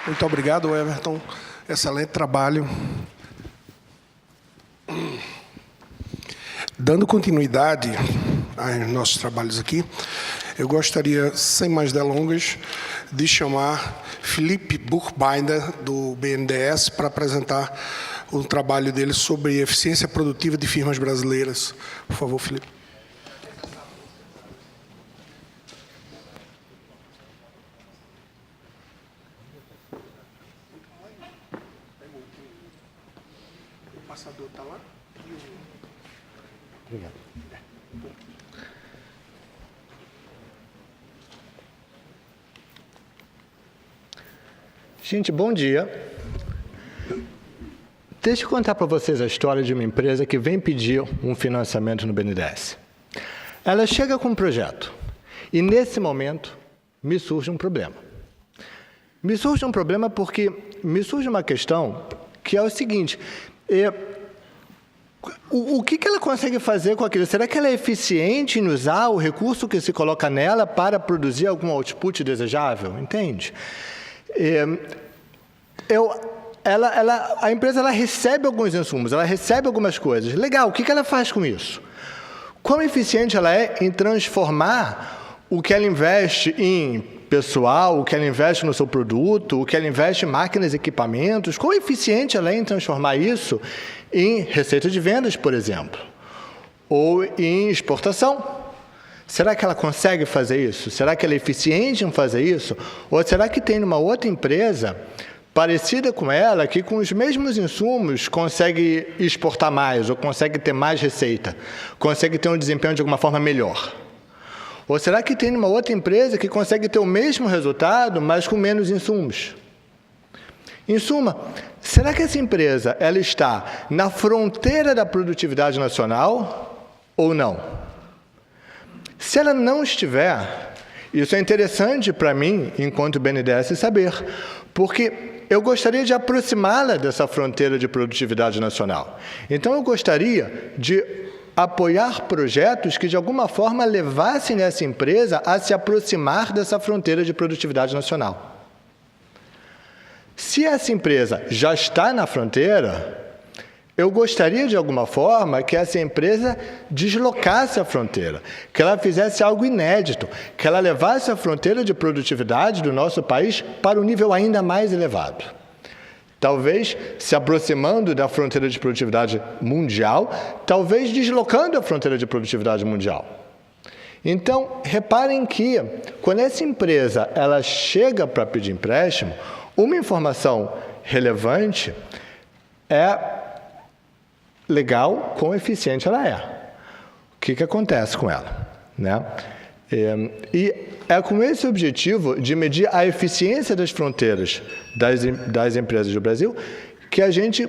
Muito obrigado, Everton. Excelente trabalho. Dando continuidade aos nossos trabalhos aqui, eu gostaria, sem mais delongas, de chamar Felipe Buchbinder, do BNDES, para apresentar o trabalho dele sobre eficiência produtiva de firmas brasileiras. Por favor, Felipe. O passador está lá? Obrigado. Gente, bom dia. Deixa eu contar para vocês a história de uma empresa que vem pedir um financiamento no BNDES. Ela chega com um projeto e, nesse momento, me surge um problema. Me surge um problema porque me surge uma questão que é o seguinte: o que ela consegue fazer com aquilo? Será que ela é eficiente em usar o recurso que se coloca nela para produzir algum output desejável? Entende? A empresa ela recebe alguns insumos, ela recebe algumas coisas. Legal, o que ela faz com isso? Quão eficiente ela é em transformar o que ela investe em pessoal, o que ela investe no seu produto, o que ela investe em máquinas e equipamentos? Quão eficiente ela é em transformar isso em receita de vendas, por exemplo? Ou em exportação? Será que ela consegue fazer isso? Será que ela é eficiente em fazer isso? Ou será que tem uma outra empresa parecida com ela, que com os mesmos insumos consegue exportar mais, ou consegue ter mais receita, consegue ter um desempenho de alguma forma melhor? Ou será que tem uma outra empresa que consegue ter o mesmo resultado, mas com menos insumos? Em suma, será que essa empresa ela está na fronteira da produtividade nacional ou não? Se ela não estiver, isso é interessante para mim, enquanto BNDES, saber, porque eu gostaria de aproximá-la dessa fronteira de produtividade nacional. Então, eu gostaria de apoiar projetos que, de alguma forma, levassem essa empresa a se aproximar dessa fronteira de produtividade nacional. Se essa empresa já está na fronteira, eu gostaria, de alguma forma, que essa empresa deslocasse a fronteira, que ela fizesse algo inédito, que ela levasse a fronteira de produtividade do nosso país para um nível ainda mais elevado. Talvez se aproximando da fronteira de produtividade mundial, talvez deslocando a fronteira de produtividade mundial. Então, reparem que, quando essa empresa ela chega para pedir empréstimo, uma informação relevante é legal, quão eficiente ela é. O que acontece com ela? Né? E é com esse objetivo de medir a eficiência das fronteiras das empresas do Brasil que a gente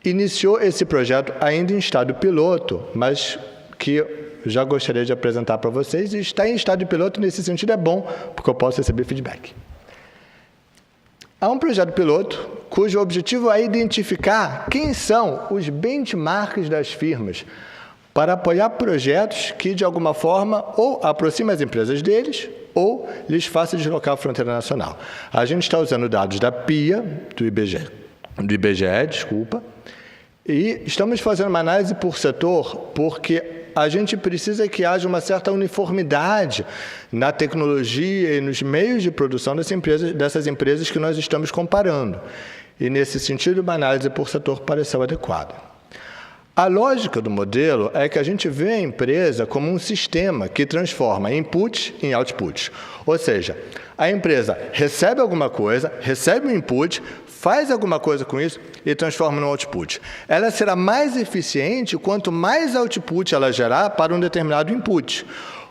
iniciou esse projeto ainda em estado piloto, mas que já gostaria de apresentar para vocês. E estar em estado piloto, nesse sentido, é bom, porque eu posso receber feedback. Há um projeto piloto cujo objetivo é identificar quem são os benchmarks das firmas para apoiar projetos que, de alguma forma, ou aproximem as empresas deles ou lhes faça deslocar a fronteira nacional. A gente está usando dados da PIA, do IBGE, e estamos fazendo uma análise por setor porque a gente precisa que haja uma certa uniformidade na tecnologia e nos meios de produção dessas empresas que nós estamos comparando. E, nesse sentido, uma análise por setor pareceu adequada. A lógica do modelo é que a gente vê a empresa como um sistema que transforma input em output. Ou seja, a empresa recebe alguma coisa, recebe um input, faz alguma coisa com isso e transforma no output. Ela será mais eficiente quanto mais output ela gerar para um determinado input,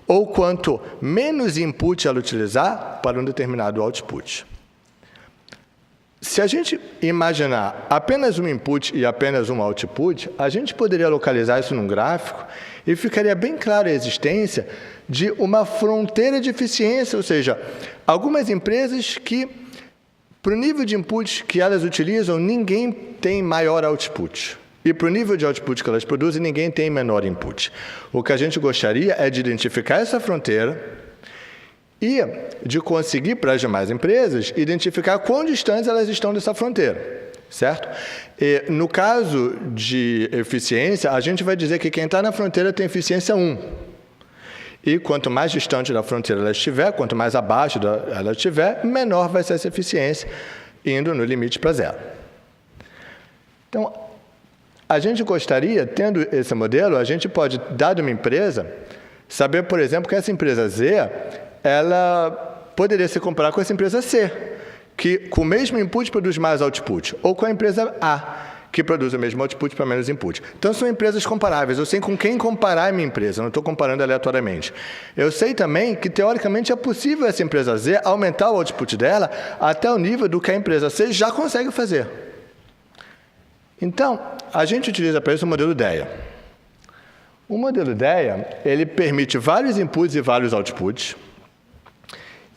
ou quanto menos input ela utilizar para um determinado output. Se a gente imaginar apenas um input e apenas um output, a gente poderia localizar isso num gráfico e ficaria bem clara a existência de uma fronteira de eficiência, ou seja, algumas empresas que, para o nível de input que elas utilizam, ninguém tem maior output. E para o nível de output que elas produzem, ninguém tem menor input. O que a gente gostaria é de identificar essa fronteira e de conseguir, para as demais empresas, identificar quão distantes elas estão dessa fronteira, certo? E, no caso de eficiência, a gente vai dizer que quem está na fronteira tem eficiência 1. E quanto mais distante da fronteira ela estiver, quanto mais abaixo ela estiver, menor vai ser essa eficiência, indo no limite para 0. Então, a gente gostaria, tendo esse modelo, a gente pode, dado uma empresa, saber, por exemplo, que essa empresa Z, ela poderia se comparar com essa empresa C, que com o mesmo input produz mais output, ou com a empresa A, que produz o mesmo output para menos input. Então, são empresas comparáveis. Eu sei com quem comparar a minha empresa, não estou comparando aleatoriamente. Eu sei também que, teoricamente, é possível essa empresa Z aumentar o output dela até o nível do que a empresa C já consegue fazer. Então, a gente utiliza para isso o modelo DEA. O modelo DEA, ele permite vários inputs e vários outputs,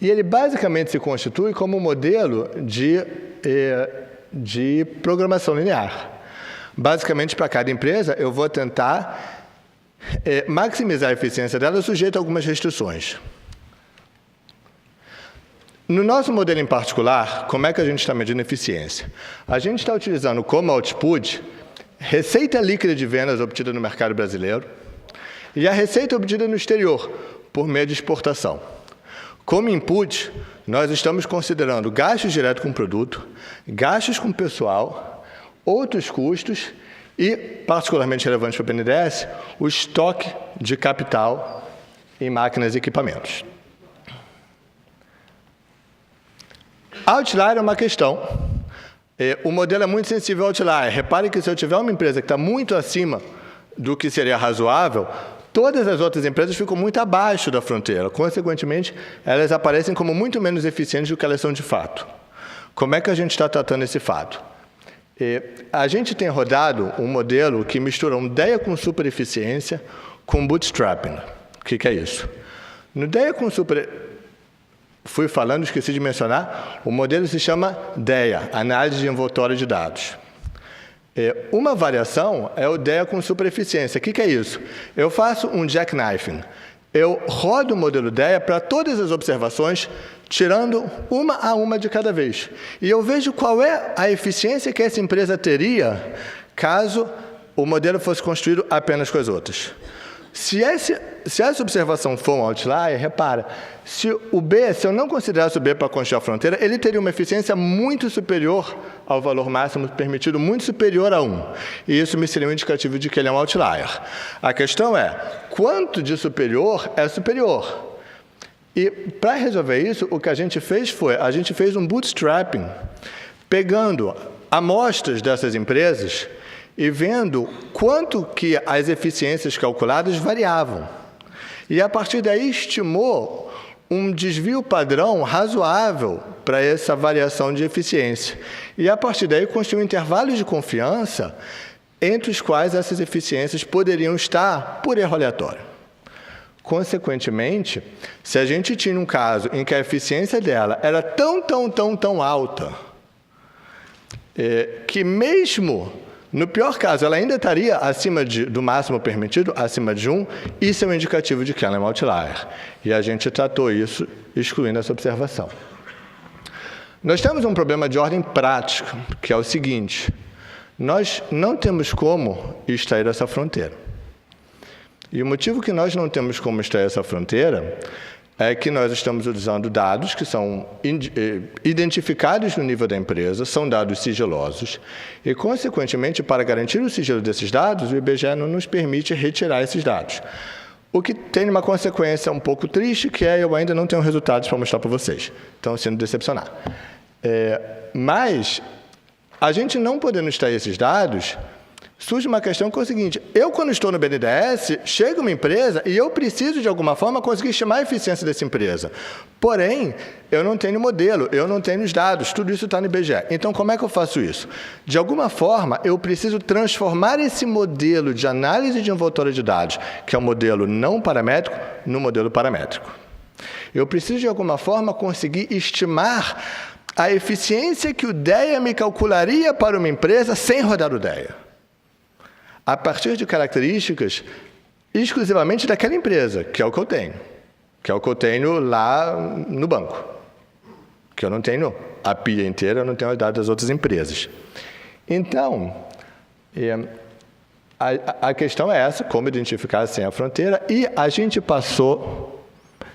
e ele basicamente se constitui como um modelo de programação linear. Basicamente, para cada empresa, eu vou tentar maximizar a eficiência dela sujeito a algumas restrições. No nosso modelo em particular, como é que a gente está medindo eficiência? A gente está utilizando como output receita líquida de vendas obtida no mercado brasileiro e a receita obtida no exterior, por meio de exportação. Como input, nós estamos considerando gastos diretos com o produto, gastos com pessoal, outros custos e, particularmente relevante para o BNDES, o estoque de capital em máquinas e equipamentos. Outlier é uma questão. O modelo é muito sensível ao outlier. Repare que se eu tiver uma empresa que está muito acima do que seria razoável, todas as outras empresas ficam muito abaixo da fronteira. Consequentemente, elas aparecem como muito menos eficientes do que elas são de fato. Como é que a gente está tratando esse fato? A gente tem rodado um modelo que mistura um DEA com supereficiência com bootstrapping. O que é isso? No DEA com fui falando, esqueci de mencionar, o modelo se chama DEA, Análise de Envoltório de Dados. Uma variação é o DEA com supereficiência. O que é isso? Eu faço um jackknifing. Eu rodo o modelo DEA para todas as observações, tirando uma a uma de cada vez. E eu vejo qual é a eficiência que essa empresa teria caso o modelo fosse construído apenas com as outras. Se essa observação for um outlier, repara, se eu não considerasse o B para construir a fronteira, ele teria uma eficiência muito superior ao valor máximo permitido, muito superior a 1. E isso me seria um indicativo de que ele é um outlier. A questão é, quanto de superior é superior? E, para resolver isso, o que a gente fez um bootstrapping, pegando amostras dessas empresas e vendo quanto que as eficiências calculadas variavam. E, a partir daí, estimou um desvio padrão razoável para essa variação de eficiência. E, a partir daí, construiu intervalos de confiança entre os quais essas eficiências poderiam estar por erro aleatório. Consequentemente, se a gente tinha um caso em que a eficiência dela era tão alta, que mesmo no pior caso, ela ainda estaria acima do máximo permitido, acima de 1, isso é um indicativo de que ela é um outlier. E a gente tratou isso excluindo essa observação. Nós temos um problema de ordem prática, que é o seguinte: nós não temos como extrair essa fronteira. E o motivo que nós não temos como extrair essa fronteira é que nós estamos usando dados que são identificados no nível da empresa, são dados sigilosos, e, consequentemente, para garantir o sigilo desses dados, o IBGE não nos permite retirar esses dados. O que tem uma consequência um pouco triste, que é eu ainda não tenho resultados para mostrar para vocês. Então, sinto decepcionar. Mas, a gente não podendo extrair esses dados, surge uma questão que é o seguinte: eu, quando estou no BNDES, chega uma empresa e eu preciso, de alguma forma, conseguir estimar a eficiência dessa empresa. Porém, eu não tenho modelo, eu não tenho os dados, tudo isso está no IBGE. Então, como é que eu faço isso? De alguma forma, eu preciso transformar esse modelo de análise de envoltório de dados, que é um modelo não paramétrico, no modelo paramétrico. Eu preciso, de alguma forma, conseguir estimar a eficiência que o DEA me calcularia para uma empresa sem rodar o DEA, a partir de características exclusivamente daquela empresa, que é o que eu tenho. que é o que eu tenho lá no banco, que eu não tenho a pilha inteira, eu não tenho os dados das outras empresas. Então, a questão é essa, como identificar a senha fronteira, e a gente passou,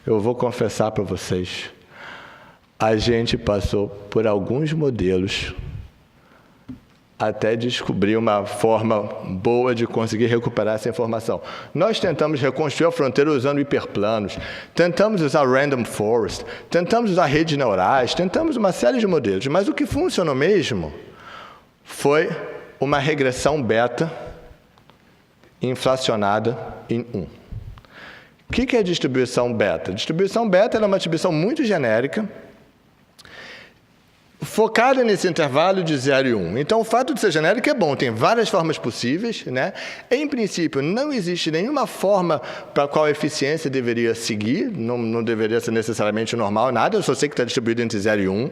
eu vou confessar para vocês, a gente passou por alguns modelos até descobrir uma forma boa de conseguir recuperar essa informação. Nós tentamos reconstruir a fronteira usando hiperplanos, tentamos usar random forest, tentamos usar redes neurais, tentamos uma série de modelos, mas o que funcionou mesmo foi uma regressão beta inflacionada em 1. O que é distribuição beta? Distribuição beta é uma distribuição muito genérica, focada nesse intervalo de 0 e 1. Então, o fato de ser genérico é bom, tem várias formas possíveis, né? Em princípio, não existe nenhuma forma para a qual a eficiência deveria seguir, não deveria ser necessariamente normal, nada, eu só sei que está distribuído entre 0 e 1.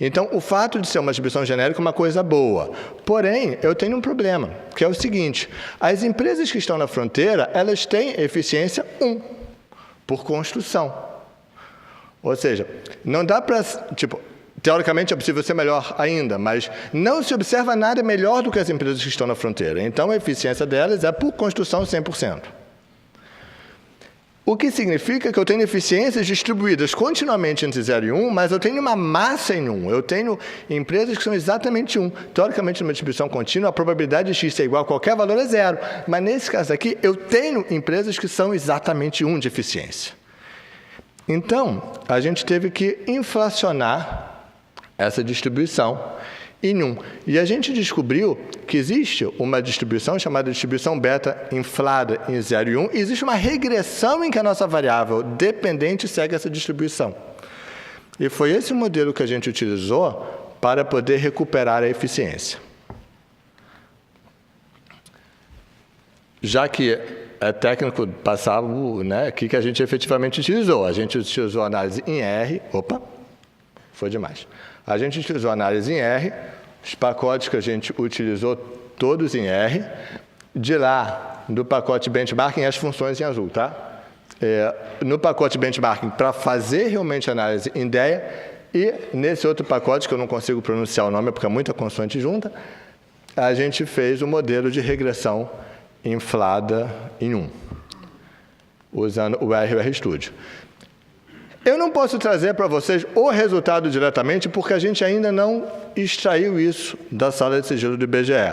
Então, o fato de ser uma distribuição genérica é uma coisa boa. Porém, eu tenho um problema, que é o seguinte, as empresas que estão na fronteira, elas têm eficiência 1, por construção. Ou seja, não dá para, teoricamente é possível ser melhor ainda, mas não se observa nada melhor do que as empresas que estão na fronteira. Então, a eficiência delas é, por construção, 100%. O que significa que eu tenho eficiências distribuídas continuamente entre 0 e 1, mas eu tenho uma massa em 1. Eu tenho empresas que são exatamente 1. Teoricamente, numa distribuição contínua, a probabilidade de x ser igual a qualquer valor é 0. Mas, nesse caso aqui, eu tenho empresas que são exatamente 1 de eficiência. Então, a gente teve que inflacionar essa distribuição em 1. E a gente descobriu que existe uma distribuição chamada distribuição beta inflada em 0 e 1, e existe uma regressão em que a nossa variável dependente segue essa distribuição. E foi esse modelo que a gente utilizou para poder recuperar a eficiência. Já que é técnico passado, né, o que a gente efetivamente utilizou? A gente utilizou análise em R. Opa, foi demais. A gente utilizou análise em R, os pacotes que a gente utilizou todos em R, de lá, do pacote benchmarking, as funções em azul, tá? No pacote benchmarking, para fazer realmente análise em DEA, e nesse outro pacote, que eu não consigo pronunciar o nome, porque é muita consoante junta, a gente fez o modelo de regressão inflada em 1, usando o R e o RStudio. Eu não posso trazer para vocês o resultado diretamente, porque a gente ainda não extraiu isso da sala de sigilo do IBGE.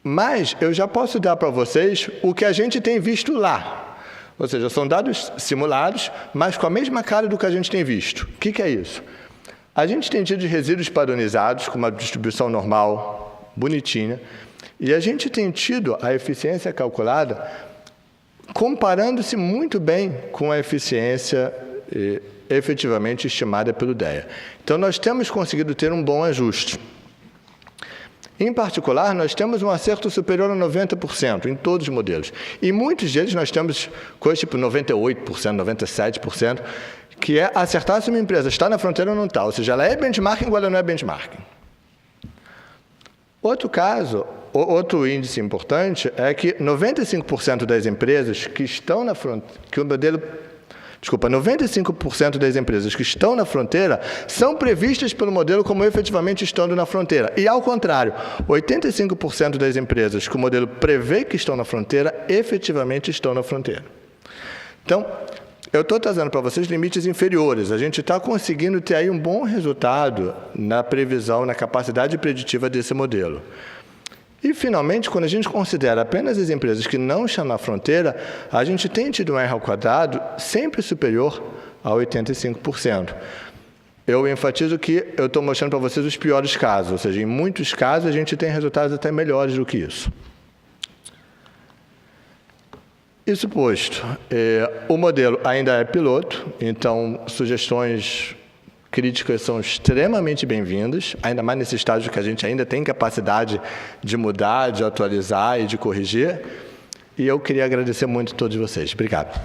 Mas eu já posso dar para vocês o que a gente tem visto lá. Ou seja, são dados simulados, mas com a mesma cara do que a gente tem visto. O que é isso? A gente tem tido resíduos padronizados, com uma distribuição normal, bonitinha, e a gente tem tido a eficiência calculada comparando-se muito bem com a eficiência efetivamente estimada pelo DEA. Então, nós temos conseguido ter um bom ajuste. Em particular, nós temos um acerto superior a 90% em todos os modelos. E muitos deles nós temos coisas tipo 98%, 97%, que é acertar se uma empresa está na fronteira ou não está. Ou seja, ela é benchmarking ou ela não é benchmarking. Outro caso, outro índice importante é que 95% das empresas que estão na fronteira, que o modelo 95% das empresas que estão na fronteira são previstas pelo modelo como efetivamente estando na fronteira. E, ao contrário, 85% das empresas que o modelo prevê que estão na fronteira, efetivamente estão na fronteira. Então, eu estou trazendo para vocês limites inferiores. A gente está conseguindo ter aí um bom resultado na previsão, na capacidade preditiva desse modelo. E, finalmente, quando a gente considera apenas as empresas que não estão na fronteira, a gente tem tido um R ao quadrado sempre superior a 85%. Eu enfatizo que eu estou mostrando para vocês os piores casos, ou seja, em muitos casos a gente tem resultados até melhores do que isso. Isso posto, o modelo ainda é piloto, então sugestões críticas são extremamente bem-vindas, ainda mais nesse estágio que a gente ainda tem capacidade de mudar, de atualizar e de corrigir. E eu queria agradecer muito a todos vocês. Obrigado.